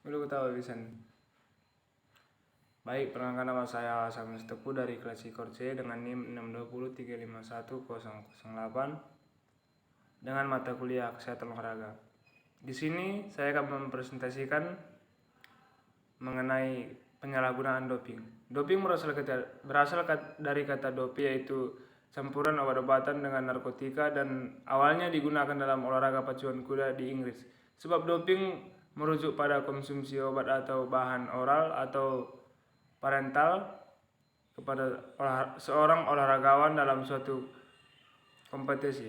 Dulu ketawa bisa nih. Baik, perkenalkan nama saya Samuel Teguh dari kelas Ikor C dengan NIM 620351008 dengan mata kuliah Kesehatan Olahraga. Di sini saya akan mempresentasikan mengenai penyalahgunaan doping. Doping berasal dari kata dopi, yaitu campuran obat-obatan dengan narkotika, dan awalnya digunakan dalam olahraga pacuan kuda di Inggris. Sebab doping merujuk pada konsumsi obat atau bahan oral atau parental kepada seorang olahragawan dalam suatu kompetisi.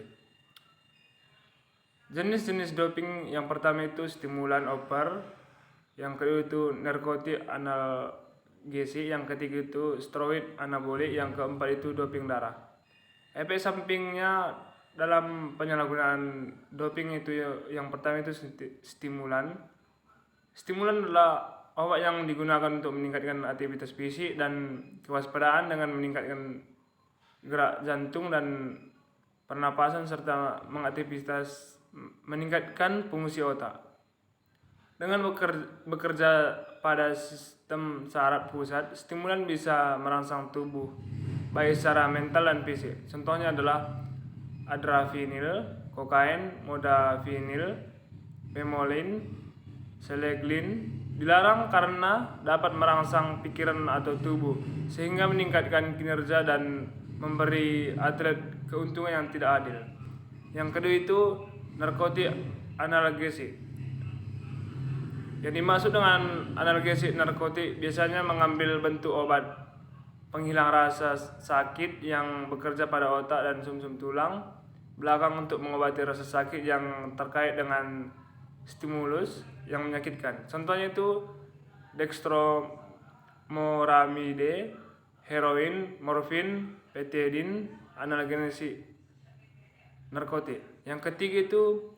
Jenis-jenis doping yang pertama itu stimulan over, yang kedua itu narkotik analgesik, yang ketiga itu steroid anabolik, yang keempat itu doping darah. Efek sampingnya dalam penyalahgunaan doping itu yang pertama itu stimulan. Stimulan adalah obat yang digunakan untuk meningkatkan aktivitas fisik dan kewaspadaan dengan meningkatkan gerak jantung dan pernapasan serta meningkatkan fungsi otak. Dengan bekerja pada sistem saraf pusat, stimulan bisa merangsang tubuh baik secara mental dan fisik. Contohnya adalah adrafinil, kokain, modafinil, pemolin, seleglin. Dilarang karena dapat merangsang pikiran atau tubuh sehingga meningkatkan kinerja dan memberi atlet keuntungan yang tidak adil. Yang kedua itu narkotik analgesik. Yang dimaksud dengan analgesik narkotik biasanya mengambil bentuk obat penghilang rasa sakit yang bekerja pada otak dan sumsum tulang belakang untuk mengobati rasa sakit yang terkait dengan stimulus yang menyakitkan. Contohnya itu dextromoramide, heroin, morfin, petedin, analgesik narkotik. Yang ketiga itu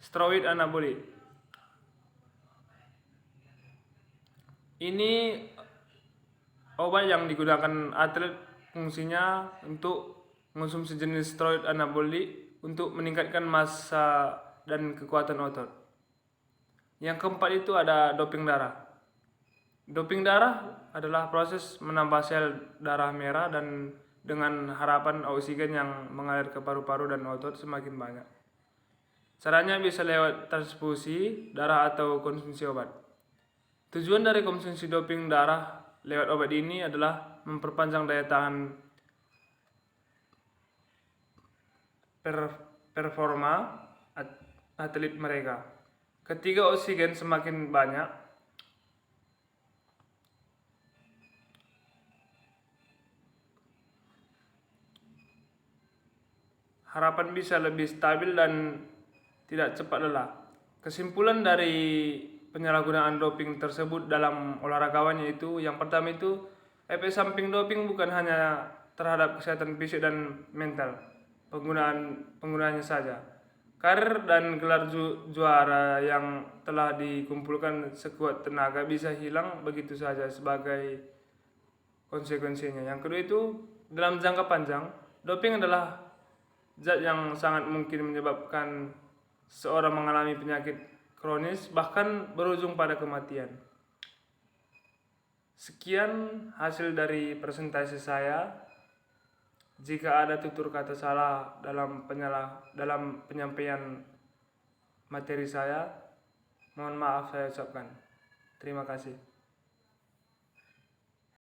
steroid anabolik. Ini obat yang digunakan atlet, fungsinya untuk mengonsumsi jenis steroid anabolik untuk meningkatkan massa dan kekuatan otot. Yang keempat itu ada doping darah. Doping darah adalah proses menambah sel darah merah dan dengan harapan oksigen yang mengalir ke paru-paru dan otot semakin banyak. Caranya bisa lewat transfusi darah atau konsumsi obat. Tujuan dari konsumsi doping darah lewat obat ini adalah memperpanjang daya tahan performa atlet mereka. Ketika oksigen semakin banyak, harapan bisa lebih stabil dan tidak cepat lelah. Kesimpulan dari penyalahgunaan doping tersebut dalam olahragawan yaitu yang pertama itu efek samping doping bukan hanya terhadap kesehatan fisik dan mental penggunaannya saja. Karir dan gelar juara yang telah dikumpulkan sekuat tenaga bisa hilang begitu saja sebagai konsekuensinya. Yang kedua itu dalam jangka panjang, doping adalah zat yang sangat mungkin menyebabkan seorang mengalami penyakit kronis bahkan berujung pada kematian. Sekian hasil dari presentasi saya. Jika ada tutur kata salah dalam penyampaian materi saya, mohon maaf saya ucapkan. Terima kasih.